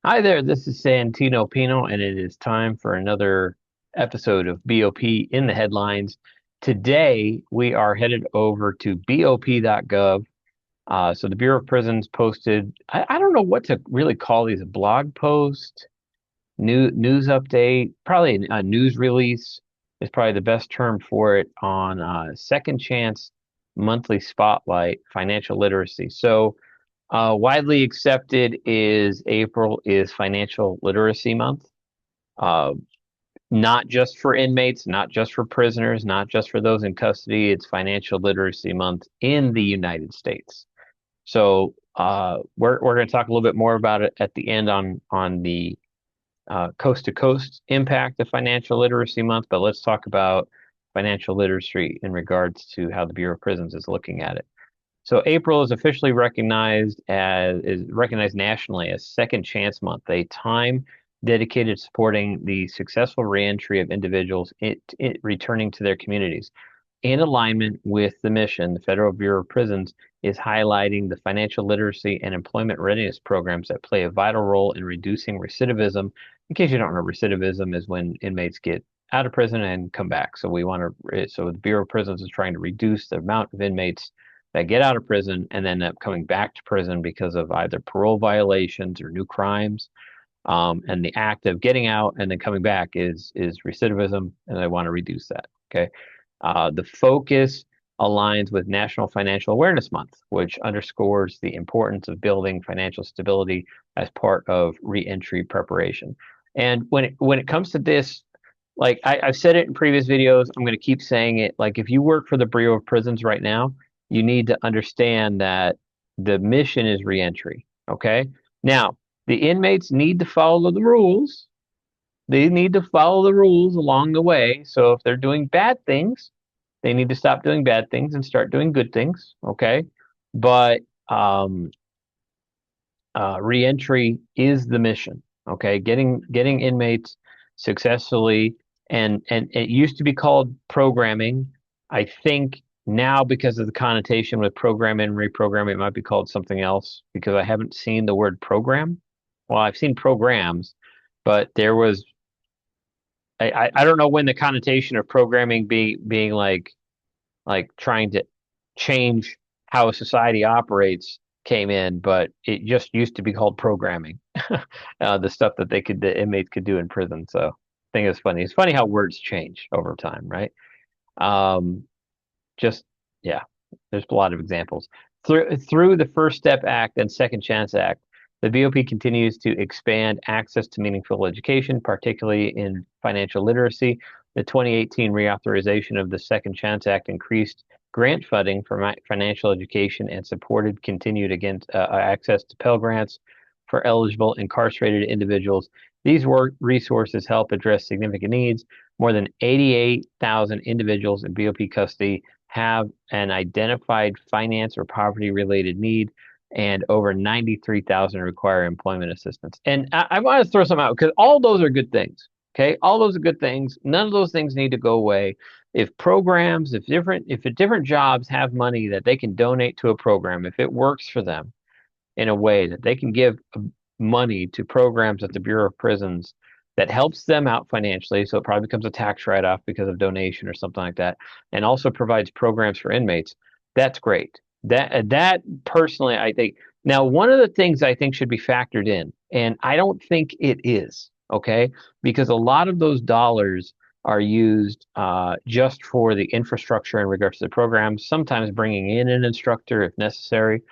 Hi there, this is Santino Pino, and it is time for another episode of BOP in the headlines. Today, we are headed over to BOP.gov. So the Bureau of Prisons posted, I don't know what to really call these, a blog post, news update, probably a news release is probably the best term for it on Second Chance Monthly Spotlight Financial Literacy. So widely accepted is April is Financial Literacy Month. Uh, not just for inmates, not just for prisoners, not just for those in custody. It's Financial Literacy Month in the United States. So we're going to talk a little bit more about it at the end on the coast to coast impact of Financial Literacy Month. But let's talk about financial literacy in regards to how the Bureau of Prisons is looking at it. So April is officially recognized nationally as Second Chance Month, a time dedicated to supporting the successful reentry of individuals returning to their communities. In alignment with the mission, the Federal Bureau of Prisons is highlighting the financial literacy and employment readiness programs that play a vital role in reducing recidivism. In case you don't know, recidivism is when inmates get out of prison and come back. So the Bureau of Prisons is trying to reduce the amount of inmates that get out of prison and then end up coming back to prison because of either parole violations or new crimes. And the act of getting out and then coming back is recidivism, and they want to reduce that. Okay. The focus aligns with National Financial Awareness Month, which underscores the importance of building financial stability as part of reentry preparation. And when it comes to this, like I've said it in previous videos, I'm going to keep saying it. Like if you work for the Bureau of Prisons right now, you need to understand that the mission is reentry. Okay. Now, the inmates need to follow the rules. They need to follow the rules along the way. So if they're doing bad things, they need to stop doing bad things and start doing good things. Okay. But um, reentry is the mission. Okay. Getting inmates successfully, and it used to be called programming. I think now, because of the connotation with program and reprogramming, it might be called something else because I haven't seen the word program. Well, I've seen programs, but there was I don't know when the connotation of programming being like trying to change how a society operates came in, but it just used to be called programming. The stuff that the inmates could do in prison. So I think it's funny. It's funny how words change over time, right? Um, just yeah, there's a lot of examples. Through the First Step Act and Second Chance Act, the BOP continues to expand access to meaningful education, particularly in financial literacy. The 2018 reauthorization of the Second Chance Act increased grant funding for financial education and supported continued access to Pell Grants for eligible incarcerated individuals. These work resources help address significant needs. More than 88,000 individuals in BOP custody have an identified finance or poverty related need, and over 93,000 require employment assistance. And I want to throw some out because all those are good things. Okay, all those are good things. None of those things need to go away. If programs, if different jobs have money that they can donate to a program, if it works for them in a way that they can give money to programs at the Bureau of Prisons that helps them out financially, so it probably becomes a tax write-off because of donation or something like that, and also provides programs for inmates, that's great. That personally, I think. Now, one of the things I think should be factored in, and I don't think it is, okay, because a lot of those dollars are used just for the infrastructure in regards to the programs, sometimes bringing in an instructor if necessary.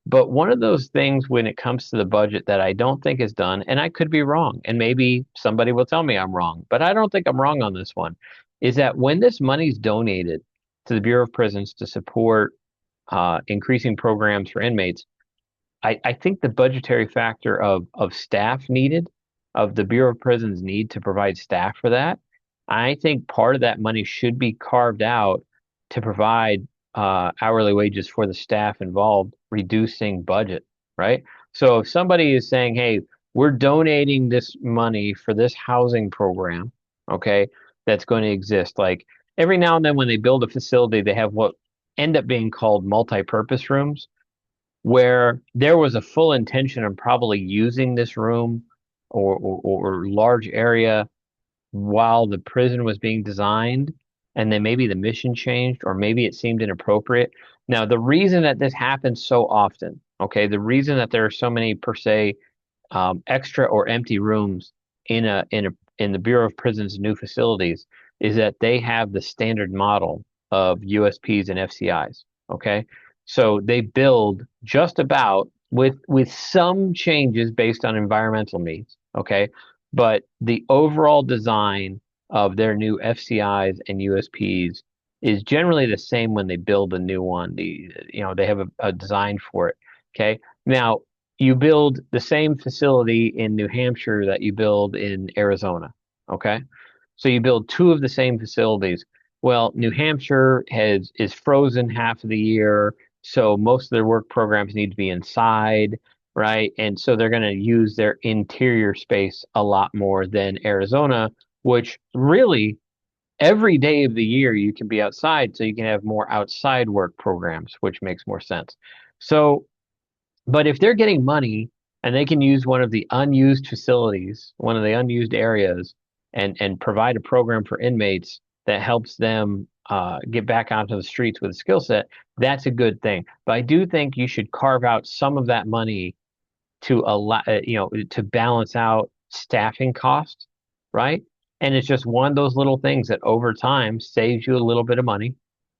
But one of those things when it comes to the budget that I don't think is done, and I could be wrong, and maybe somebody will tell me I'm wrong, but I don't think I'm wrong on this one, is that when this money is donated to the Bureau of Prisons to support increasing programs for inmates, I think the budgetary factor of staff needed, of the Bureau of Prisons need to provide staff for that, I think part of that money should be carved out to provide hourly wages for the staff involved, reducing budget, right? So if somebody is saying, hey, we're donating this money for this housing program, okay, that's going to exist. Like every now and then when they build a facility, they have what end up being called multi-purpose rooms where there was a full intention of probably using this room or large area while the prison was being designed, and then maybe the mission changed, or maybe it seemed inappropriate. Now, the reason that this happens so often, okay, the reason that there are so many per se extra or empty rooms in the Bureau of Prisons new facilities is that they have the standard model of USPs and FCIs. Okay, so they build just about with some changes based on environmental needs. Okay, but the overall design of their new FCIs and USPs is generally the same when they build a new one. They have a design for it. Okay, now you build the same facility in New Hampshire that you build in Arizona. Okay. So you build two of the same facilities. Well, New Hampshire is frozen half of the year, so most of their work programs need to be inside, right? And so they're going to use their interior space a lot more than Arizona, which really every day of the year you can be outside, so you can have more outside work programs, which makes more sense. So but if they're getting money and they can use one of the unused facilities, one of the unused areas, and provide a program for inmates that helps them get back onto the streets with a skill set, that's a good thing. But I do think you should carve out some of that money to allow, to balance out staffing costs, right? And it's just one of those little things that over time saves you a little bit of money,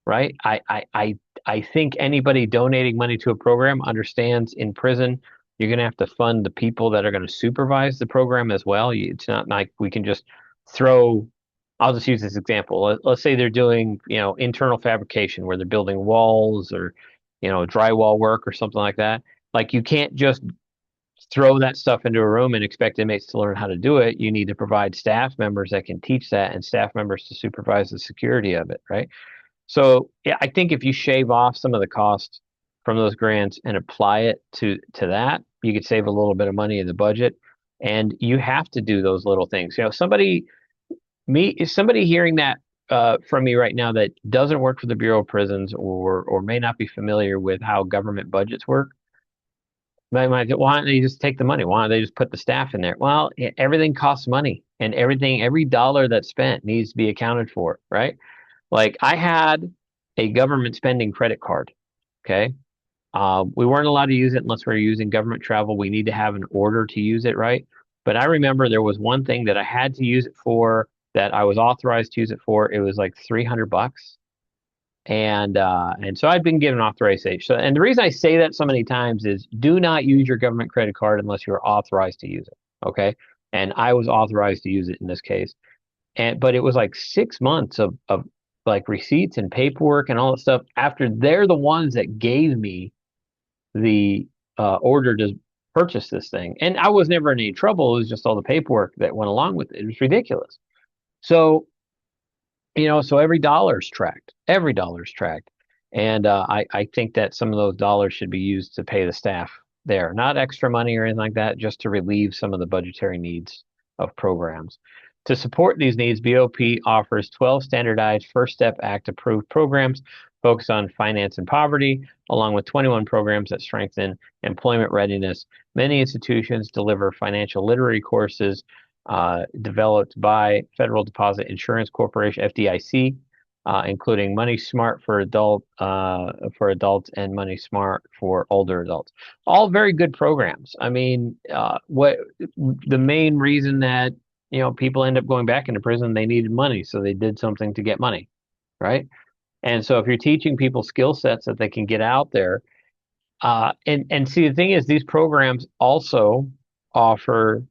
right? I think anybody donating money to a program understands in prison, you're going to have to fund the people that are going to supervise the program as well. It's not like we can just throw, I'll just use this example. Let's say they're doing, internal fabrication where they're building walls or, drywall work or something like that. Like you can't just throw that stuff into a room and expect inmates to learn how to do it. You need to provide staff members that can teach that and staff members to supervise the security of it, right? So yeah, I think if you shave off some of the costs from those grants and apply it to that, you could save a little bit of money in the budget. And you have to do those little things. Is somebody hearing that from me right now that doesn't work for the Bureau of Prisons or may not be familiar with how government budgets work? Why don't they just take the money? Why don't they just put the staff in there? Well, everything costs money, and every dollar that's spent needs to be accounted for, right? Like I had a government spending credit card. Okay. We weren't allowed to use it unless we were using government travel. We need to have an order to use it, right? But I remember there was one thing that I had to use it for that I was authorized to use it for. It was like $300. And so I'd been given authorization. So, and the reason I say that so many times is do not use your government credit card unless you're authorized to use it. Okay. And I was authorized to use it in this case. But it was like 6 months of like receipts and paperwork and all that stuff after they're the ones that gave me the order to purchase this thing. And I was never in any trouble. It was just all the paperwork that went along with it. It was ridiculous. So so every dollar is tracked. And I think that some of those dollars should be used to pay the staff there, not extra money or anything like that, just to relieve some of the budgetary needs of programs. To support these needs, BOP offers 12 standardized First Step Act approved programs focused on finance and poverty, along with 21 programs that strengthen employment readiness. Many institutions deliver financial literacy courses developed by Federal Deposit Insurance Corporation (FDIC), including Money Smart for adults and Money Smart for older adults. All very good programs. I mean, what the main reason that people end up going back into prison, they needed money, so they did something to get money, right? And so if you're teaching people skill sets that they can get out there, and see, the thing is, these programs also offer,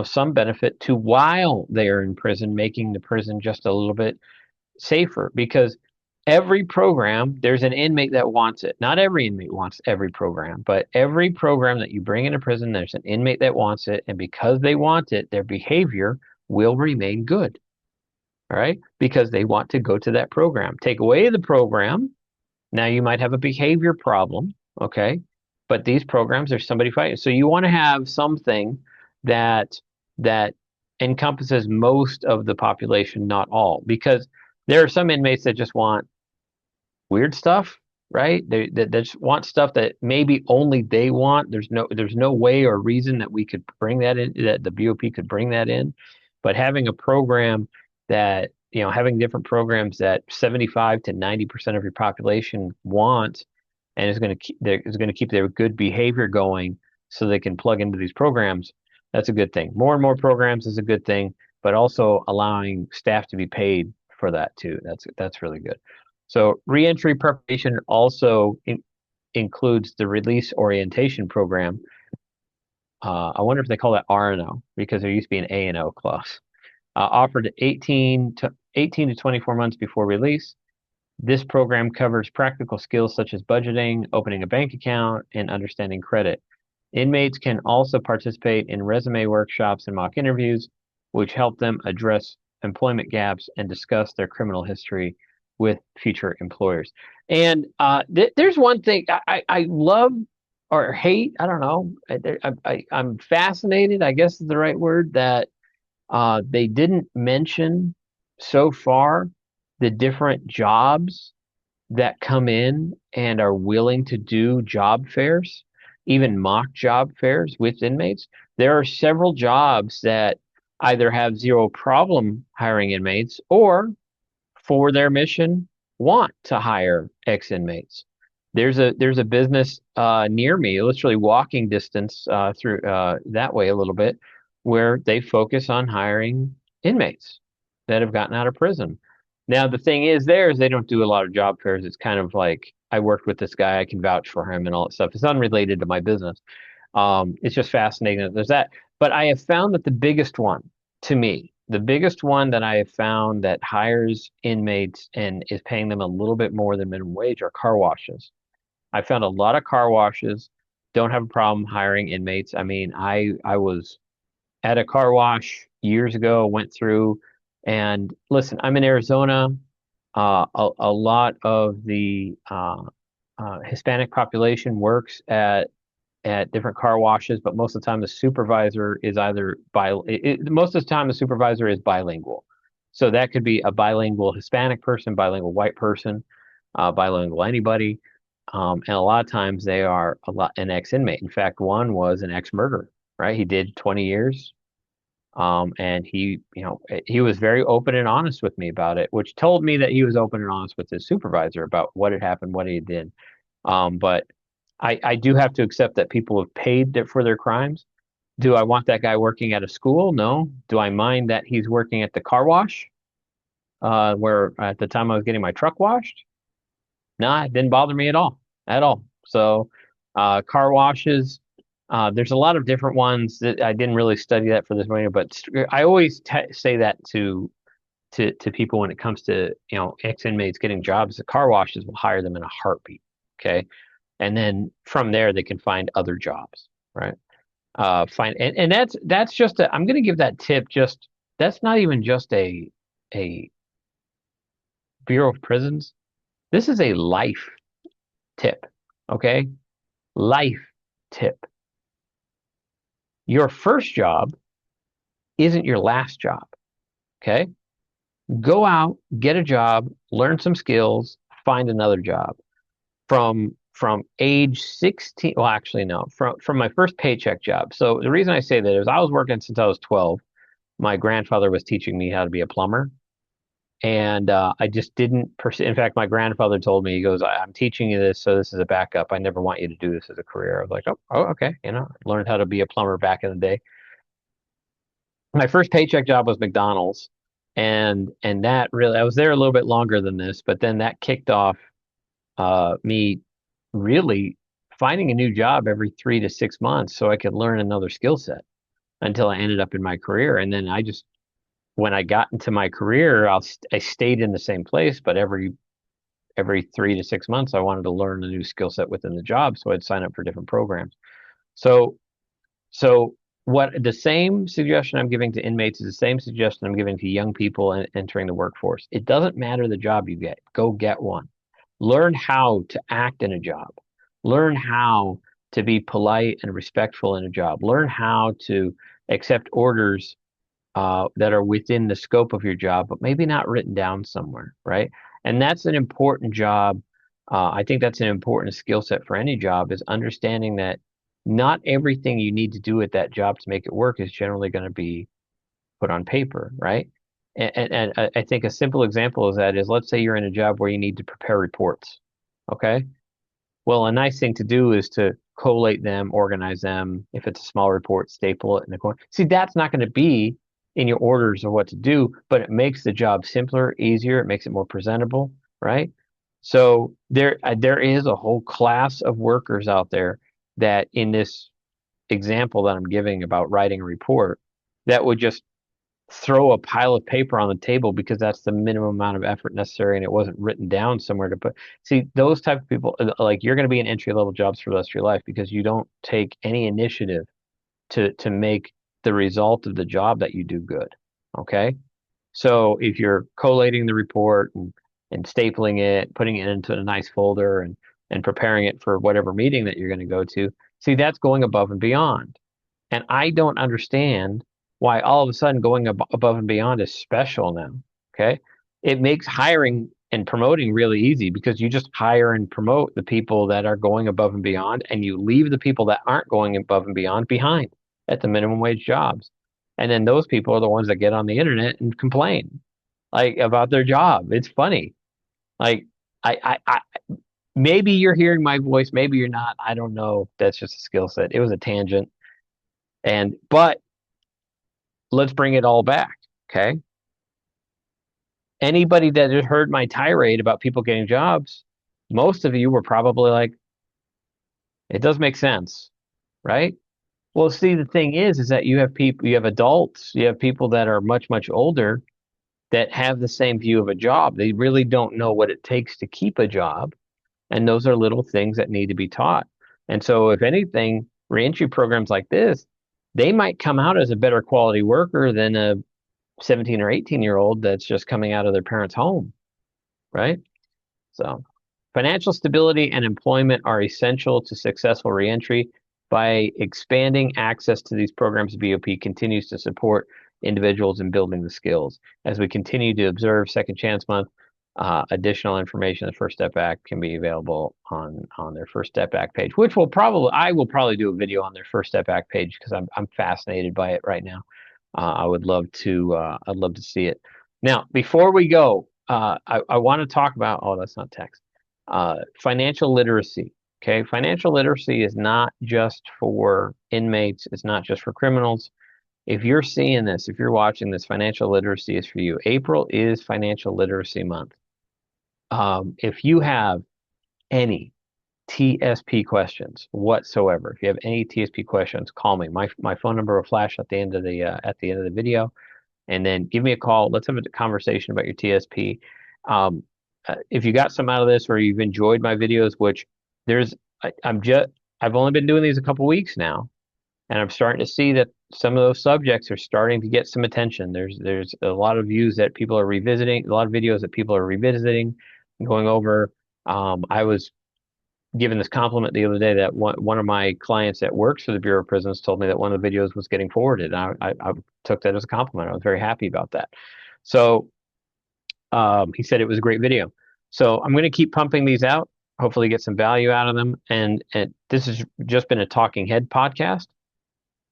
some benefit to while they are in prison, making the prison just a little bit safer. Because every program, there's an inmate that wants it. Not every inmate wants every program, but every program that you bring into prison, there's an inmate that wants it, and because they want it, their behavior will remain good. All right, because they want to go to that program. Take away the program, now you might have a behavior problem, okay? But these programs, there's somebody fighting. So you want to have something that that encompasses most of the population, not all, because there are some inmates that just want weird stuff, right? They just want stuff that maybe only they want. There's no way or reason that we could bring that in, that the BOP could bring that in. But having a program that, having different programs that 75 to 90% of your population want and is going to keep their good behavior going so they can plug into these programs, that's a good thing. More and more programs is a good thing, but also allowing staff to be paid for that too. That's really good. So reentry preparation also includes the release orientation program. I wonder if they call that R&O because there used to be an A&O class. Offered 18 to 24 months before release. This program covers practical skills such as budgeting, opening a bank account, and understanding credit. Inmates can also participate in resume workshops and mock interviews, which help them address employment gaps and discuss their criminal history with future employers. And there's one thing I love or hate. I don't know. I'm fascinated, I guess is the right word, that they didn't mention so far the different jobs that come in and are willing to do job fairs, even mock job fairs with inmates. There are several jobs that either have zero problem hiring inmates or for their mission want to hire ex-inmates. There's a business near me, literally walking distance through that way a little bit, where they focus on hiring inmates that have gotten out of prison. Now the thing is, there is they don't do a lot of job fairs. It's kind of like I worked with this guy, I can vouch for him and all that stuff. It's unrelated to my business. It's just fascinating that there's that. But I have found that the biggest one to me, the biggest one that I have found that hires inmates and is paying them a little bit more than minimum wage are car washes. I found a lot of car washes don't have a problem hiring inmates. I mean, I was at a car wash years ago, went through, and listen, I'm in Arizona. A lot of the Hispanic population works at different car washes, but most of the time the supervisor is either most of the time the supervisor is bilingual. So that could be a bilingual Hispanic person, bilingual white person, bilingual anybody. And a lot of times they are an ex-inmate. In fact, one was an ex-murderer, right? He did 20 years. And he was very open and honest with me about it, which told me that he was open and honest with his supervisor about what had happened, what he did. But I do have to accept that people have paid for their crimes. Do I want that guy working at a school? No. Do I mind that he's working at the car wash, where at the time I was getting my truck washed? No, it didn't bother me at all, at all. So, car washes, there's a lot of different ones that I didn't really study that for this morning, but I always say that to people when it comes to ex-inmates getting jobs. The car washes will hire them in a heartbeat. Okay, and then from there they can find other jobs, right? Find and that's just I'm going to give that tip. Just that's not even just a Bureau of Prisons. This is a life tip. Okay, life tip. Your first job isn't your last job. Okay, go out, get a job, learn some skills, find another job. From age 16, well, actually, no, from my first paycheck job. So the reason I say that is I was working since I was 12. My grandfather was teaching me how to be a plumber. And I just didn't pursue. In fact, my grandfather told me, he goes, I'm teaching you this, so this is a backup. I never want you to do this as a career. I was like, oh, okay. Learned how to be a plumber back in the day. My first paycheck job was McDonald's. And that really, I was there a little bit longer than this, but then that kicked off me really finding a new job every 3 to 6 months so I could learn another skill set until I ended up in my career. And then when I got into my career, I stayed in the same place, but every 3 to 6 months, I wanted to learn a new skill set within the job, so I'd sign up for different programs. So, so what the same suggestion I'm giving to inmates is the same suggestion I'm giving to young people entering the workforce. It doesn't matter the job you get, go get one. Learn how to act in a job. Learn how to be polite and respectful in a job. Learn how to accept orders that are within the scope of your job, but maybe not written down somewhere, right? And that's an important job I think that's an important skill set for any job, is understanding that not everything you need to do at that job to make it work is generally going to be put on paper, right? And I think a simple example of that is, let's say you're in a job where you need to prepare reports. Okay. Well, a nice thing to do is to collate them, organize them. If it's a small report, staple it in the corner. See, that's not going to be in your orders of what to do, but it makes the job simpler, easier. It makes it more presentable, right? So there is a whole class of workers out there that, in this example that I'm giving about writing a report, that would just throw a pile of paper on the table because that's the minimum amount of effort necessary, and it wasn't written down somewhere to put. See, those type of people, like, you're going to be in entry level jobs for the rest of your life because you don't take any initiative to make the result of the job that you do good. Okay. So if you're collating the report and stapling it, putting it into a nice folder, and preparing it for whatever meeting that you're going to go to, see, that's going above and beyond. And I don't understand why all of a sudden going above and beyond is special now. Okay. It makes hiring and promoting really easy because you just hire and promote the people that are going above and beyond, and you leave the people that aren't going above and beyond behind at the minimum wage jobs. And then those people are the ones that get on the internet and complain, like, about their job. It's funny. Like, I maybe you're hearing my voice, maybe you're not. I don't know. That's just a skill set. It was a tangent. But let's bring it all back. Okay. Anybody that has heard my tirade about people getting jobs, most of you were probably like, it does make sense, right? Well, see, the thing is that you have people, you have adults, you have people that are much, much older that have the same view of a job. They really don't know what it takes to keep a job. And those are little things that need to be taught. And so, if anything, reentry programs like this, they might come out as a better quality worker than a 17 or 18-year-old that's just coming out of their parents' home, right? So, financial stability and employment are essential to successful reentry. By expanding access to these programs, BOP continues to support individuals in building the skills. As we continue to observe Second Chance Month, additional information, the First Step Back, can be available on their First Step Back page, which I will probably do a video on their First Step Back page because I'm fascinated by it right now. I'd love to see it. Now, before we go, I want to talk about, oh, that's not text, financial literacy. Okay. Financial literacy is not just for inmates. It's not just for criminals. If you're seeing this, if you're watching this, financial literacy is for you. April is financial literacy month. If you have any TSP questions whatsoever, if you have any TSP questions, call me. My phone number will flash at the end of the video, and then give me a call. Let's have a conversation about your TSP. If you got some out of this, or you've enjoyed my videos, which there's, I've only been doing these a couple weeks now, and I'm starting to see that some of those subjects are starting to get some attention. There's a lot of views that people are revisiting, a lot of videos that people are revisiting, going over. I was given this compliment the other day that one of my clients that works for the Bureau of Prisons told me that one of the videos was getting forwarded. I took that as a compliment. I was very happy about that. So he said it was a great video. So I'm going to keep pumping these out, hopefully get some value out of them. And this has just been a talking head podcast.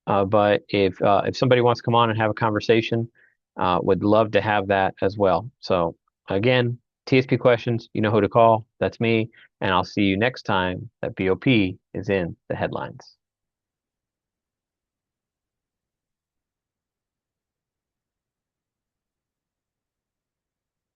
But if somebody wants to come on and have a conversation, would love to have that as well. So again, TSP questions, you know who to call. That's me. And I'll see you next time that BOP is in the headlines.